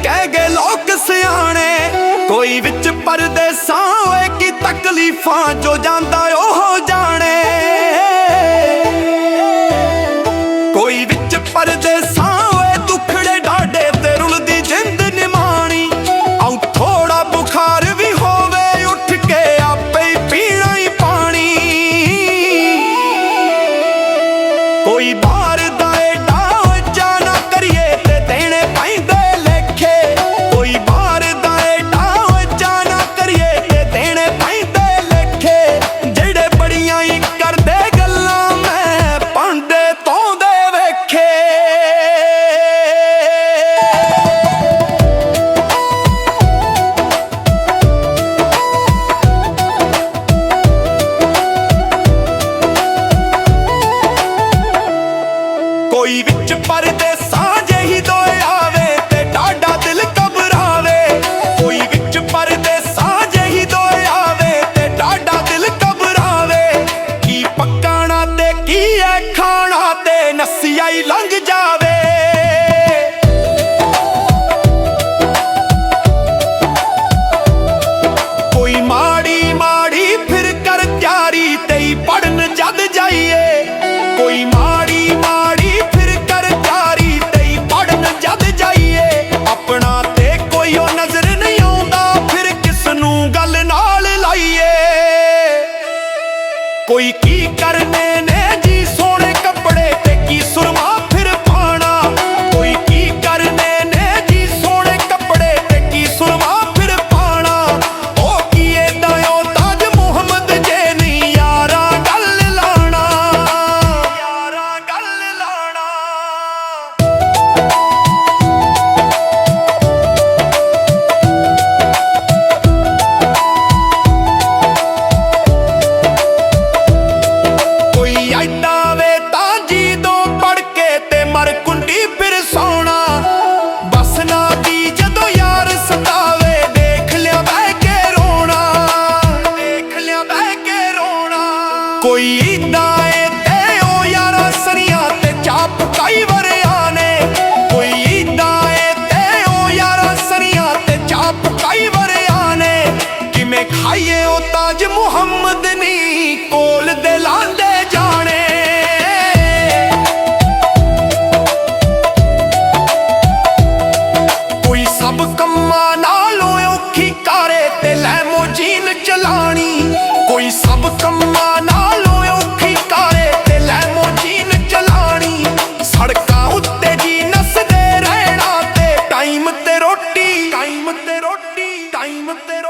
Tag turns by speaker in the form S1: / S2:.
S1: ਕਹਿ ਗਏ ਲੋਕ ਸਿਆਣੇ। ਕੋਈ ਵਿੱਚ ਪਰਦੇਸਾਂ ਓਏ ਕੀ ਤਕਲੀਫਾਂ ਜੋ ਜਾਂਦਾ ਉਹ ਜਾਣੇ। ਕੋਈ ਵਿੱਚ ਪਰਦੇਸਾਂ ਓਏ ਦੁਖੜੇ ਡਾਢੇ ਤੇ ਰੁਲਦੀ ਜਿੰਦ ਨਿਮਾਣੀ। ਆਉ ਥੋੜਾ ਬੁਖਾਰ ਵੀ ਹੋਵੇ ਉੱਠ ਕੇ ਆਪੇ ਹੀ ਪੀਣਾ ਹੀ ਪਾਣੀ। ਕੋਈ ਬਾਹਰ ਦਾ ਏਡਾ ਉੱਚਾ ਨਾ ਕਰੀਏ ਤੇ ਦੇਣੇ ਪੈਂਦੇ ਲੇਖੇ। ਕੋਈ ਬਾਹਰ ਦਾ ਏਡਾ ਉੱਚਾ ਨਾ ਕਰੀਏ ਤੇ ਦੇਣੇ ਪੈਂਦੇ ਲੇਖੇ। ਜਿਹੜੇ ਬੜੀਆਂ ਹੀ ਕਰਦੇ ਗੱਲਾਂ ਮੈਂ ਭਾਂਡੇ ਧੋਂਦੇ ਵੇਖੇ। ਕੋਈ ਵਿੱਚ ਪਰਦੇਸਾਂ ਜਿਹੀ ਦੋਏ ਆਵੇ ਤੇ ਡਾਢਾ ਦਿਲ ਘਬਰਾਵੇ। ਕੋਈ ਵਿੱਚ ਪਰਦੇਸਾਂ ਜਿਹੀ ਦੋਏ ਆਵੇ ਤੇ ਡਾਢਾ ਦਿਲ ਘਬਰਾਵੇ। ਕੀ ਪਕਾਣਾ ਤੇ ਕੀ ਐ ਖਾਣਾ ਤੇ ਨੱਸਿਆ ਹੀ ਲੰਘ ਜਾਵੇ। ਕੋਈ ਮਾੜੀ ਮਾੜੀ ਫਿਰ ਕਰ ਤਿਆਰੀ ਤੇ ਹੀ ਪੜਨ ਜਦ ਜਾਈਏ। ਕੋਈ ਮਾੜੀ ਮਾੜੀ ਫਿਰ ਕਰ ਤਿਆਰੀ ਤੇ ਹੀ ਪੜਨ ਜਦ ਜਾਈਏ। ਆਪਣਾ ਤੇ ਕੋਈ ਉਹ ਨਜ਼ਰ ਨਹੀਂ ਆਉਂਦਾ ਫਿਰ ਕਿਸ ਨੂੰ ਗੱਲ ਨਾਲ ਲਾਈਏ। ਕੋਈ ਕੀ ਕਰਨੇ ਨੇ ਜੀ ਸੋਹਣੇ ਕੱਪੜੇ ਤੇ ਕੀ ਸੁਰਮਾ ਫਿਰ ਪਾਣਾ। ਕੋਈ ਕੀ ਕਰਨੇ ਨੇ ਜੀ ਸੋਹਣੇ ਕੱਪੜੇ ਤੇ ਕੀ ਸੁਰਮਾ ਫਿਰ ਪਾਣਾ। ਉਹ ਕੀ ਏਦਾਂ ਉਹ ਤਾਜ ਮੁਹੰਮਦ ਜੇ ਨਹੀਂ ਯਾਰਾਂ ਗੱਲ ਲਾਣਾ। ਯਾਰਾਂ ਗੱਲ ਲਾਣਾ। ਕੋਈ ਐਡਾ ਵੇ ਤਾਂ ਜਦੋਂ ਪੜ ਕੇ ਤੇ ਮਰ ਕੁੰਡੀ ਫਿਰ ਸੌਣਾ। ਬਸ ਨਾ ਦੀ ਜਦੋਂ ਯਾਰ ਸਤਾਵੇ ਦੇਖ ਲਿਆ ਬਹਿ ਕੇ ਰੋਣਾ। ਦੇਖ ਲਿਆ ਬਹਿ ਕੇ ਰੋਣਾ। ਕੋਈ ਏਦਾਂ ਏ ਤੇ ਉਹ ਯਾਰਾਂ ਸਰੀਆਂ ਤੇ ਚਾਪ ਕਈ ਵਰਿਆਂ ਨੇ। ਕੋਈ ਏਦਾਂ ਏ ਤੇ ਉਹ ਯਾਰਾਂ ਸਰੀਆਂ ਤੇ ਚਾਪ ਕਈ ਵਰਿਆਂ ਨੇ। ਕਿਵੇਂ ਖਾਈਏ ਉਹ ਤਾਜ ਮੁਹੰਮਦ ਨੀ ਕੋਲ ਦੇ ਲਾਂਦੇ ਜਾਣੇ। ਕੋਈ ਸਭ ਕੰਮਾਂ ਨਾਲੋਂ ਔਖੀ ਕਾਰੇ ਤੇ ਲੈਮੋਜੀਨ ਚਲਾਣੀ। ਕੋਈ ਸਭ ਕੰਮਾਂ ਨਾਲੋਂ ਔਖੀ ਕਾਰੇ ਤੇ ਲੈਮੋਜੀਨ ਚਲਾਣੀ। ਸੜਕਾਂ ਉੱਤੇ ਜੀ ਨੱਸਦੇ ਰਹਿਣਾ ਤੇ ਟਾਈਮ ਤੇ ਰੋਟੀ। ਟਾਈਮ ਤੇ ਰੋਟੀ। ਟਾਈਮ ਤੇ